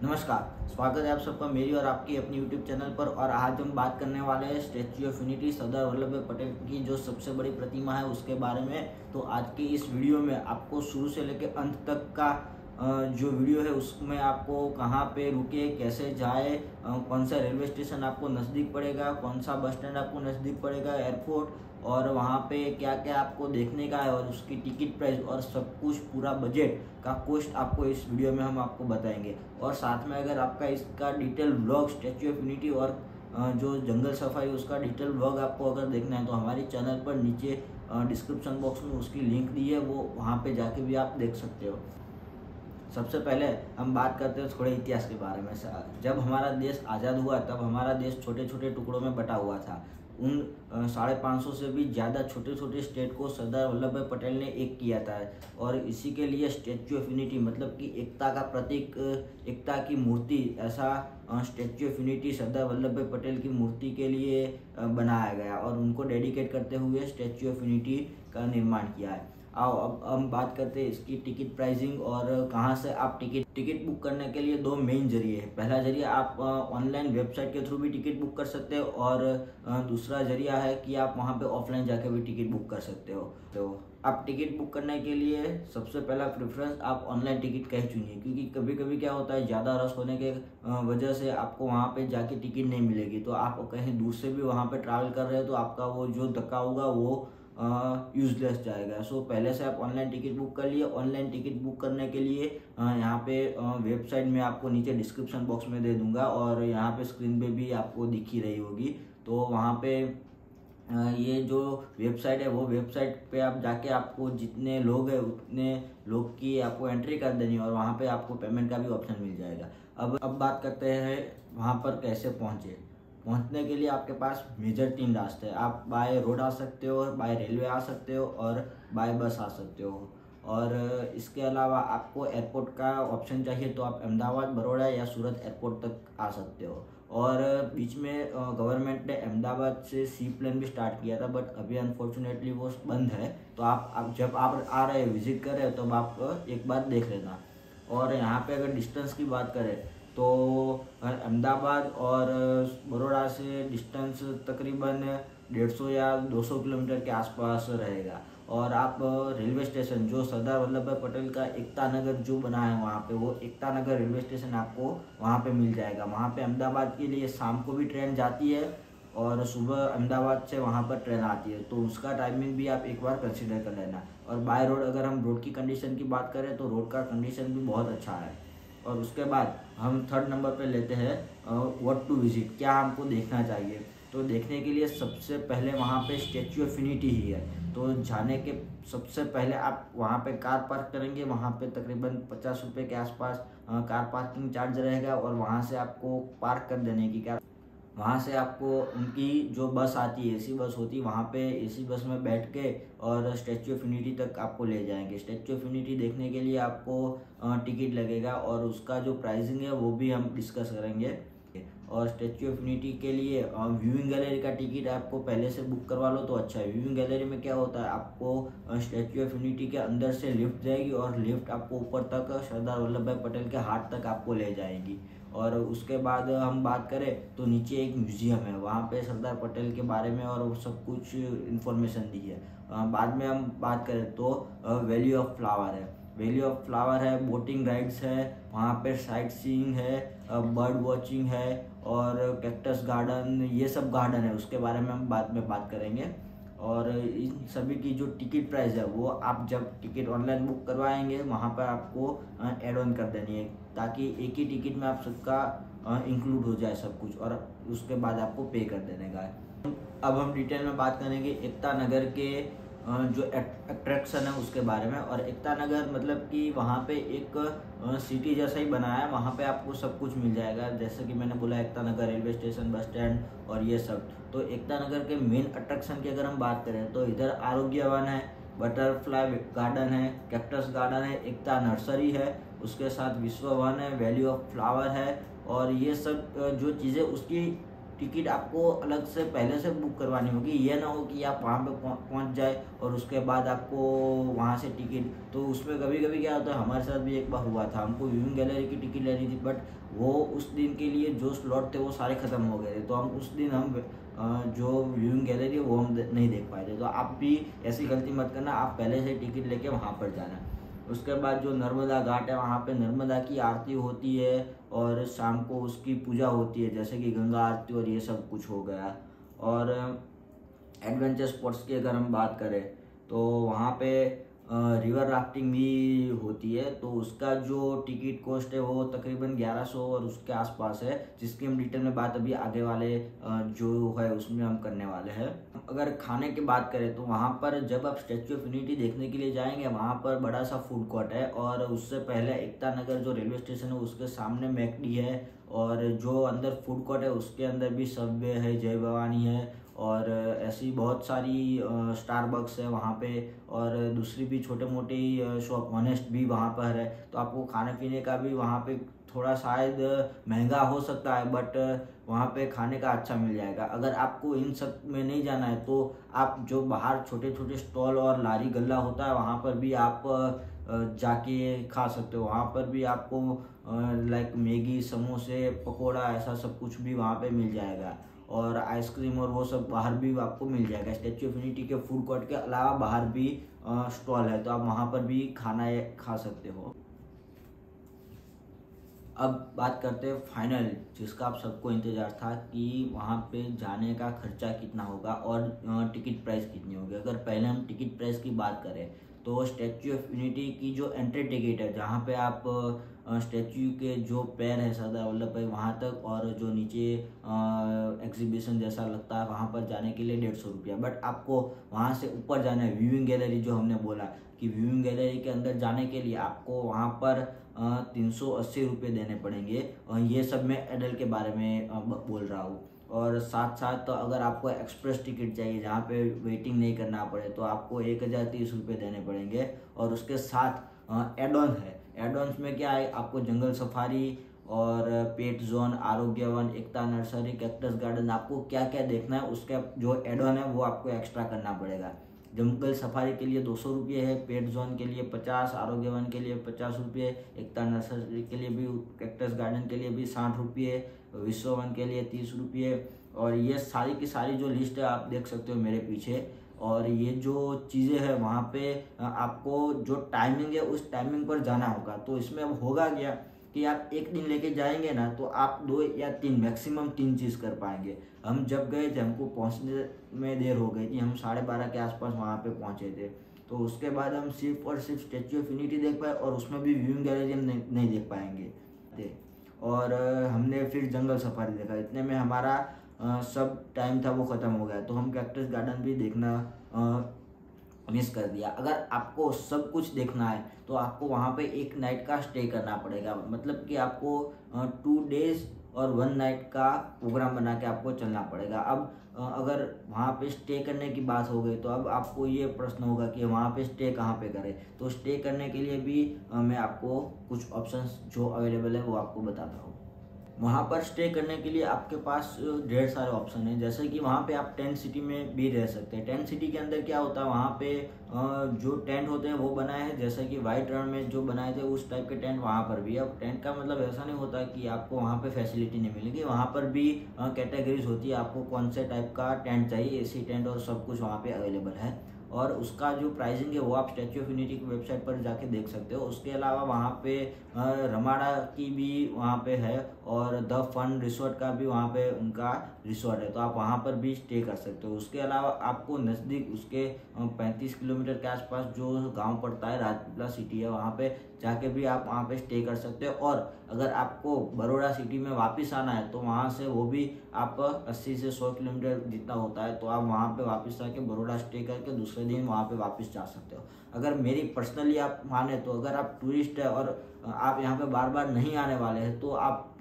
नमस्कार, स्वागत है आप सबका मेरी और आपकी अपनी यूट्यूब चैनल पर। और आज हम बात करने वाले हैं statue of unity, Sardar Vallabh भाई पटेल की जो सबसे बड़ी प्रतिमा है उसके बारे में। तो आज की इस वीडियो में आपको शुरू से लेकर अंत तक का जो वीडियो है उसमें आपको कहाँ पे रुके, कैसे जाए, कौन सा रेलवे स्टेशन आपको नज़दीक पड़ेगा, कौन सा बस स्टैंड आपको नज़दीक पड़ेगा, एयरपोर्ट, और वहाँ पे क्या क्या आपको देखने का है और उसकी टिकट प्राइस और सब कुछ पूरा बजट का कॉस्ट आपको इस वीडियो में हम आपको बताएंगे। और साथ में अगर आपका इसका detail vlog statue of unity और जो जंगल सफारी उसका डिटेल व्लॉग आपको अगर देखना है तो हमारे चैनल पर नीचे डिस्क्रिप्शन बॉक्स में उसकी लिंक दी है, वो वहाँ पे जाके भी आप देख सकते हो। सबसे पहले हम बात करते हैं थोड़े इतिहास के बारे में। जब हमारा देश आज़ाद हुआ तब हमारा देश छोटे छोटे टुकड़ों में बटा हुआ था। उन 550 से भी ज़्यादा छोटे छोटे स्टेट को सरदार वल्लभ भाई पटेल ने एक किया था। और इसी के लिए स्टैच्यू ऑफ यूनिटी मतलब कि एकता का प्रतीक, एकता की मूर्ति, ऐसा statue of unity Sardar Vallabh भाई पटेल की मूर्ति के लिए बनाया गया और उनको डेडिकेट करते हुए स्टैच्यू ऑफ यूनिटी का निर्माण किया है। आओ अब हम बात करते हैं इसकी टिकट प्राइसिंग और कहाँ से आप टिकट बुक करने के लिए दो मेन जरिए है। पहला जरिया आप ऑनलाइन वेबसाइट के थ्रू भी टिकट बुक कर सकते हो और दूसरा जरिया है कि आप वहाँ पे ऑफलाइन जाके भी टिकट बुक कर सकते हो। तो आप टिकट बुक करने के लिए सबसे पहला प्रेफरेंस आप ऑनलाइन टिकट का ही चुनिए, क्योंकि कभी कभी क्या होता है ज़्यादा रश होने के वजह से आपको वहाँ पे जाके टिकट नहीं मिलेगी। तो आप कहीं दूर से भी वहाँ पे ट्रैवल कर रहे हो तो आपका वो जो धक्का होगा वो यूजलेस जाएगा। सो पहले से आप ऑनलाइन टिकट बुक कर लिए। ऑनलाइन टिकट बुक करने के लिए यहाँ पे वेबसाइट में आपको नीचे डिस्क्रिप्शन बॉक्स में दे दूंगा और यहाँ पे स्क्रीन पे भी आपको दिख ही रही होगी। तो वहाँ पे ये जो वेबसाइट है वो वेबसाइट पे आप जाके आपको जितने लोग हैं उतने लोग की आपको एंट्री कर देनी और वहाँ पे आपको पेमेंट का भी ऑप्शन मिल जाएगा। अब बात करते हैं वहाँ पर कैसे पहुंचने के लिए आपके पास मेजर 3 रास्ते हैं। आप बाय रोड आ सकते हो, बाय रेलवे आ सकते हो और बाय बस आ सकते हो। और इसके अलावा आपको एयरपोर्ट का ऑप्शन चाहिए तो आप अहमदाबाद, बड़ौदा या सूरत एयरपोर्ट तक आ सकते हो। और बीच में गवर्नमेंट ने अहमदाबाद से सी प्लेन भी स्टार्ट किया था, बट अभी अनफॉर्चुनेटली वो बंद है। तो आप जब आप आ रहे हो, विजिट कर रहे हो, तब आप एक बार देख लेना। और यहाँ पे अगर डिस्टेंस की बात करें तो अहमदाबाद और बड़ौदा से डिस्टेंस तकरीबन 150 या 200 किलोमीटर के आसपास रहेगा। और आप रेलवे स्टेशन जो सरदार वल्लभ भाई पटेल का एकता नगर जो बना है वहाँ पे, वो एकता नगर रेलवे स्टेशन आपको वहाँ पे मिल जाएगा। वहाँ पे अहमदाबाद के लिए शाम को भी ट्रेन जाती है और सुबह अहमदाबाद से वहाँ पर ट्रेन आती है, तो उसका टाइमिंग भी आप एक बार कंसिडर कर लेना। और बाय रोड अगर हम रोड की कंडीशन की बात करें तो रोड का कंडीशन भी बहुत अच्छा है। और उसके बाद हम थर्ड नंबर पे लेते हैं व्हाट टू विजिट, क्या हमको देखना चाहिए। तो देखने के लिए सबसे पहले वहाँ पे स्टैच्यू ऑफ यूनिटी ही है। तो जाने के सबसे पहले आप वहाँ पे कार पार्क करेंगे, वहाँ पे तकरीबन 50 रुपये के आसपास कार पार्किंग चार्ज रहेगा और वहाँ से आपको पार्क कर देने की क्या, वहाँ से आपको उनकी जो बस आती है, एसी बस होती है, वहाँ पे एसी बस में बैठ के और स्टैच्यू ऑफ यूनिटी तक आपको ले जाएंगे। स्टैच्यू ऑफ यूनिटी देखने के लिए आपको टिकट लगेगा और उसका जो प्राइसिंग है वो भी हम डिस्कस करेंगे। और स्टैच्यू ऑफ यूनिटी के लिए व्यूइंग गैलरी का टिकट आपको पहले से बुक करवा लो तो अच्छा है। व्यूइंग गैलरी में क्या होता है, आपको स्टैच्यू ऑफ यूनिटी के अंदर से लिफ्ट जाएगी और लिफ्ट आपको ऊपर तक सरदार वल्लभ भाई पटेल के हाथ तक आपको ले जाएगी। और उसके बाद हम बात करें तो नीचे एक म्यूजियम है, वहाँ पे सरदार पटेल के बारे में और वो सब कुछ इन्फॉर्मेशन दी है। बाद में हम बात करें तो वैली ऑफ फ्लावर है, वैली ऑफ फ्लावर है, बोटिंग राइड्स है, वहाँ पे साइट सीइंग है, बर्ड वॉचिंग है और कैक्टस गार्डन, ये सब गार्डन है, उसके बारे में हम बाद में बात करेंगे। और इन सभी की जो टिकट प्राइस है वो आप जब टिकट ऑनलाइन बुक करवाएंगे वहाँ पर आपको एड ऑन कर देनी है, ताकि एक ही टिकट में आप सबका इंक्लूड हो जाए सब कुछ, और उसके बाद आपको पे कर देने का है। अब हम डिटेल में बात करेंगे एकता नगर के जो अट्रैक्शन है उसके बारे में। और एकता नगर मतलब कि वहाँ पे एक सिटी जैसा ही बनाया है, वहाँ पे आपको सब कुछ मिल जाएगा। जैसे कि मैंने बोला Ekta Nagar railway station, bus stand और ये सब। तो एकता नगर के मेन अट्रैक्शन की अगर हम बात करें तो इधर आरोग्य वन है, बटरफ्लाई गार्डन है, कैक्टस गार्डन है, एकता नर्सरी है, उसके साथ विश्व वन है, वैली ऑफ फ्लावर है। और ये सब जो चीज़ें उसकी टिकट आपको अलग से पहले से बुक करवानी होगी। ये ना हो कि आप वहाँ पे पहुँच जाए और उसके बाद आपको वहाँ से टिकट, तो उसमें कभी कभी क्या होता है, हमारे साथ भी एक बार हुआ था, हमको व्यूइंग गैलरी की टिकट लेनी थी, बट वो उस दिन के लिए जो स्लॉट थे वो सारे ख़त्म हो गए थे, तो हम उस दिन हम जो व्यूइंग गैलरी है वो हम नहीं देख पाए थे। तो आप भी ऐसी गलती मत करना, आप पहले से टिकट लेके वहाँ पर जाना। उसके बाद जो नर्मदा घाट है, वहाँ पे नर्मदा की आरती होती है और शाम को उसकी पूजा होती है, जैसे कि गंगा आरती और ये सब कुछ हो गया। और एडवेंचर स्पोर्ट्स की अगर हम बात करें तो वहाँ पे रिवर राफ्टिंग भी होती है, तो उसका जो टिकट कॉस्ट है वो तकरीबन 1100 और उसके आसपास है, जिसकी हम डिटेल में बात अभी आगे वाले जो है उसमें हम करने वाले हैं। अगर खाने की बात करें तो वहाँ पर जब आप स्टैच्यू ऑफ यूनिटी देखने के लिए जाएंगे, वहाँ पर बड़ा सा फूड कोर्ट है, और उससे पहले एकता नगर जो रेलवे स्टेशन है उसके सामने मैकडी है, और जो अंदर फूड कोर्ट है उसके अंदर भी सबवे है, जय भवानी है, और ऐसी बहुत सारी स्टारबक्स है वहाँ पे, और दूसरी भी छोटे मोटे शॉप ऑनेस्ट भी वहाँ पर है। तो आपको खाने पीने का भी वहाँ पे थोड़ा शायद महंगा हो सकता है, बट वहाँ पे खाने का अच्छा मिल जाएगा। अगर आपको इन सब में नहीं जाना है तो आप जो बाहर छोटे छोटे स्टॉल और लारी गल्ला होता है वहाँ पर भी आप जाके खा सकते हो। वहाँ पर भी आपको लाइक मैगी, समोसे, पकोड़ा, ऐसा सब कुछ भी वहाँ पे मिल जाएगा, और आइसक्रीम और वो सब बाहर भी आपको मिल जाएगा। स्टैच्यू ऑफ यूनिटी के फूड कोर्ट के अलावा बाहर भी स्टॉल है, तो आप वहाँ पर भी खाना खा सकते हो। अब बात करते हैं फाइनल, जिसका आप सबको इंतज़ार था कि वहाँ पे जाने का खर्चा कितना होगा और टिकट प्राइस कितनी होगी। अगर पहले हम टिकट प्राइस की बात करें तो स्टैच्यू ऑफ यूनिटी की जो एंट्री टिकट है, जहाँ पे आप स्टैच्यू के जो पैर है सरदार वल्लभ भाई वहाँ तक, और जो नीचे एग्जीबिशन जैसा लगता है वहाँ पर जाने के लिए 150 रुपया। बट आपको वहाँ से ऊपर जाना है, व्यूइंग गैलरी जो हमने बोला कि व्यूइंग गैलरी के अंदर जाने के लिए आपको वहाँ पर 380 रुपये देने पड़ेंगे। ये सब मैं एडल्ट के बारे में बोल रहा हूँ। और साथ साथ अगर आपको एक्सप्रेस टिकट चाहिए जहाँ पे वेटिंग नहीं करना पड़े तो आपको 1030 रुपये देने पड़ेंगे। और उसके साथ एड ऑन है। एड ऑन्स में क्या है, आपको जंगल सफारी और पेट जोन, आरोग्य वन, एकता नर्सरी, कैक्टस गार्डन, आपको क्या क्या देखना है उसका जो एड ऑन है वो आपको एक्स्ट्रा करना पड़ेगा। जंगल सफारी के लिए 200 रुपये है, पेट जोन के लिए 50, आरोग्य वन के लिए 50 रुपये, एकता नर्सरी के लिए भी, कैक्टस गार्डन के लिए भी 60 रुपये, विश्व वन के लिए 30 रुपये। और ये सारी की सारी जो लिस्ट है आप देख सकते हो मेरे पीछे। और ये जो चीज़ें हैं वहाँ पे आपको जो टाइमिंग है उस टाइमिंग पर जाना होगा। तो इसमें अब होगा क्या कि आप एक दिन लेके जाएंगे ना तो आप 2 या 3 मैक्सिमम 3 चीज़ कर पाएंगे। हम जब गए थे हमको पहुँचने में देर हो गई थी, हम 12:30 के आसपास वहाँ पे पहुँचे थे। तो उसके बाद हम सिर्फ और सिर्फ स्टैच्यू ऑफ यूनिटी देख पाए, और उसमें भी व्यूइंग गैलरी हम नहीं देख पाएंगे। और हमने फिर जंगल सफारी देखा, इतने में हमारा सब टाइम था वो ख़त्म हो गया। तो हम कैक्टस गार्डन भी देखना मिस कर दिया। अगर आपको सब कुछ देखना है तो आपको वहाँ पे एक नाइट का स्टे करना पड़ेगा, मतलब कि आपको 2 डेज और 1 नाइट का प्रोग्राम बना के आपको चलना पड़ेगा। अब अगर वहाँ पे स्टे करने की बात हो गई तो अब आपको ये प्रश्न होगा कि वहाँ पे स्टे कहाँ पे करें। तो स्टे करने के लिए भी मैं आपको कुछ ऑप्शंस जो अवेलेबल है वो आपको बताता हूँ। वहाँ पर स्टे करने के लिए आपके पास ढेर सारे ऑप्शन हैं, जैसे कि वहाँ पे आप टेंट सिटी में भी रह सकते हैं। टेंट सिटी के अंदर क्या होता है, वहाँ पे जो टेंट होते हैं वो बनाए हैं जैसे कि वाइट रण में जो बनाए थे उस टाइप के टेंट वहाँ पर भी। अब टेंट का मतलब ऐसा नहीं होता कि आपको वहाँ पे फैसिलिटी नहीं मिलेगी, वहाँ पर भी कैटेगरीज होती है, आपको कौन से टाइप का टेंट चाहिए, एसी टेंट और सब कुछ वहाँ पे अवेलेबल है। और उसका जो प्राइसिंग है वो आप स्टैच्यू ऑफ यूनिटी की वेबसाइट पर जाके देख सकते हो। उसके अलावा वहाँ पे रमाड़ा की भी वहाँ पे है, और द फन रिसोर्ट का भी वहाँ पे उनका रिसोर्ट है, तो आप वहाँ पर भी स्टे कर सकते हो। उसके अलावा आपको नज़दीक उसके 35 किलोमीटर के आसपास जो गांव पड़ता है, राजपीपला सिटी है, वहाँ पे जाके भी आप वहाँ पे स्टे कर सकते हो। और अगर आपको बड़ौदा सिटी में वापस आना है तो वहाँ से वो भी आप 80 से 100 किलोमीटर जितना होता है, तो आप वहाँ पे वापस आके बड़ौदा स्टे करके दूसरे दिन वहाँ पे वापस जा सकते हो। अगर मेरी पर्सनली आप माने तो अगर आप टूरिस्ट है और आप यहाँ पे बार बार नहीं आने वाले हैं तो आप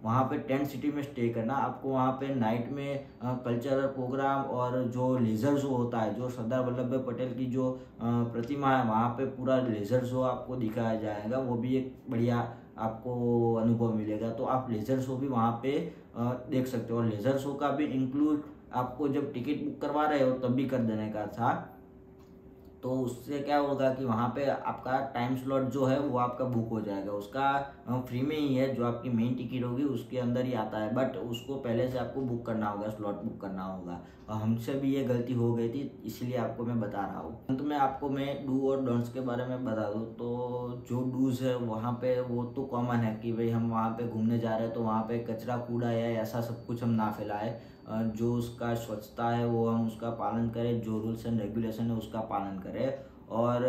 वहाँ पे टेंट सिटी में स्टे करना। आपको वहाँ पे नाइट में कल्चरल प्रोग्राम और जो लेज़र शो होता है, जो सरदार वल्लभ भाई पटेल की जो प्रतिमा है वहाँ पे पूरा लेज़र शो आपको दिखाया जाएगा, वो भी एक बढ़िया आपको अनुभव मिलेगा। तो आप लेज़र शो भी वहाँ पे देख सकते हो। और लेज़र शो का भी इंक्लूड आपको जब टिकट बुक करवा रहे हो तब भी कर देने का था। तो उससे क्या होगा कि वहाँ पे आपका टाइम स्लॉट जो है वो आपका बुक हो जाएगा। उसका फ्री में ही है, जो आपकी मेन टिकट होगी उसके अंदर ही आता है, बट उसको पहले से आपको बुक करना होगा, स्लॉट बुक करना होगा। और हमसे भी ये गलती हो गई थी, इसलिए आपको मैं बता रहा हूँ। अंत में आपको मैं डू और डोंट्स के बारे में बता दूँ तो जो डूज है वहाँ पे वो तो कॉमन है कि भाई हम वहाँ पे घूमने जा रहे हैं तो वहाँ पे कचरा कूड़ा या ऐसा सब कुछ हम ना फैलाए। जो उसका स्वच्छता है वो हम उसका पालन करें, जो रूल्स एंड रेगुलेशन है उसका पालन करें। और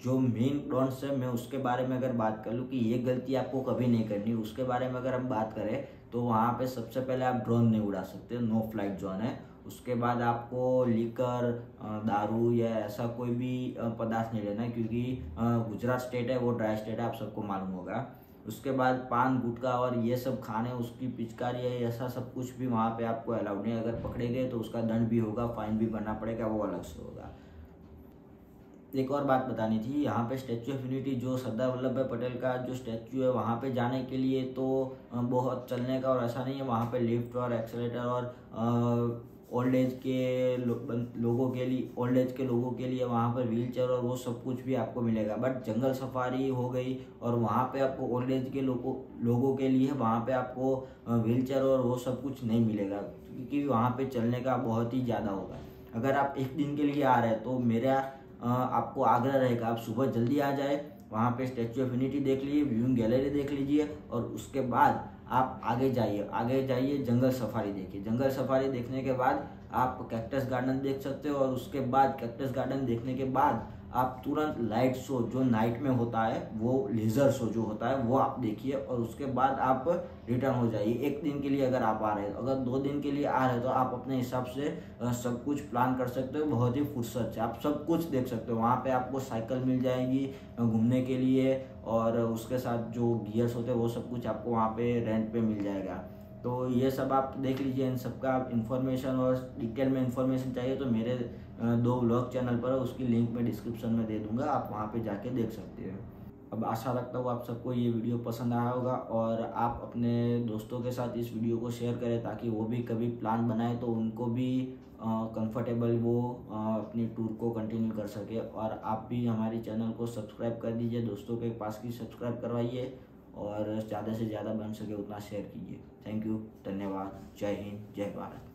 जो मेन डोंट्स है मैं उसके बारे में अगर बात कर लूँ कि ये गलती आपको कभी नहीं करनी, उसके बारे में अगर हम बात करें तो वहाँ पे सबसे पहले आप ड्रोन नहीं उड़ा सकते, नो फ्लाइट जोन है। उसके बाद आपको लीकर, दारू या ऐसा कोई भी पदार्थ नहीं लेना है, क्योंकि गुजरात स्टेट है वो ड्राई स्टेट है, आप सबको मालूम होगा। उसके बाद पान गुटखा और ये सब खाने, उसकी पिचकारी है, ऐसा सब कुछ भी वहाँ पे आपको अलाउड नहीं है। अगर पकड़े गए तो उसका दंड भी होगा, फाइन भी भरना पड़ेगा, वो अलग से होगा। एक और बात बतानी थी, यहाँ पे स्टैचू ऑफ यूनिटी जो सरदार वल्लभ भाई पटेल का जो स्टैचू है वहाँ पे जाने के लिए तो बहुत चलने का और ऐसा नहीं है। वहाँ पे लिफ्ट और एक्सेलेटर और ओल्ड एज के लोगों के लिए वहाँ पर व्हील चेयर और वो सब कुछ भी आपको मिलेगा। बट जंगल सफारी हो गई और वहाँ पे आपको ओल्ड एज के लोगों के लिए वहाँ पे आपको व्हील चेयर और वो सब कुछ नहीं मिलेगा, क्योंकि वहाँ पे चलने का बहुत ही ज़्यादा होगा। अगर आप एक दिन के लिए आ रहे हैं तो मेरा आपको आग्रह रहेगा आप सुबह जल्दी आ जाए, वहाँ पे स्टैचू ऑफ यूनिटी देख लीजिए, व्यूइंग गैलरी देख लीजिए और उसके बाद आप आगे जाइए जंगल सफारी देखिए। जंगल सफारी देखने के बाद आप कैक्टस गार्डन देख सकते हो और उसके बाद कैक्टस गार्डन देखने के बाद आप तुरंत लाइट शो जो नाइट में होता है, वो लेज़र शो जो होता है वो आप देखिए और उसके बाद आप रिटर्न हो जाइए। एक दिन के लिए अगर आप आ रहे हैं, अगर 2 दिन के लिए आ रहे हैं तो आप अपने हिसाब से सब कुछ प्लान कर सकते हो, बहुत ही फुर्सत से आप सब कुछ देख सकते हो। वहाँ पे आपको साइकिल मिल जाएगी घूमने के लिए और उसके साथ जो गियर्स होते हैं वो सब कुछ आपको वहाँ पे रेंट पे मिल जाएगा। तो ये सब आप देख लीजिए। इन सब का इन्फॉर्मेशन और डिटेल में इन्फॉर्मेशन चाहिए तो मेरे 2 व्लॉग चैनल पर है, उसकी लिंक मैं डिस्क्रिप्शन में दे दूंगा, आप वहाँ पे जाके देख सकते हैं। अब आशा रखता हूँ आप सबको ये वीडियो पसंद आया होगा और आप अपने दोस्तों के साथ इस वीडियो को शेयर करें ताकि वो भी कभी प्लान बनाए तो उनको भी कंफर्टेबल वो अपनी टूर को कंटिन्यू कर सके। और आप भी हमारी चैनल को सब्सक्राइब कर दीजिए, दोस्तों के पास भी सब्सक्राइब करवाइए और ज़्यादा से ज़्यादा बन सके उतना शेयर कीजिए। थैंक यू, धन्यवाद, जय हिंद, जय भारत।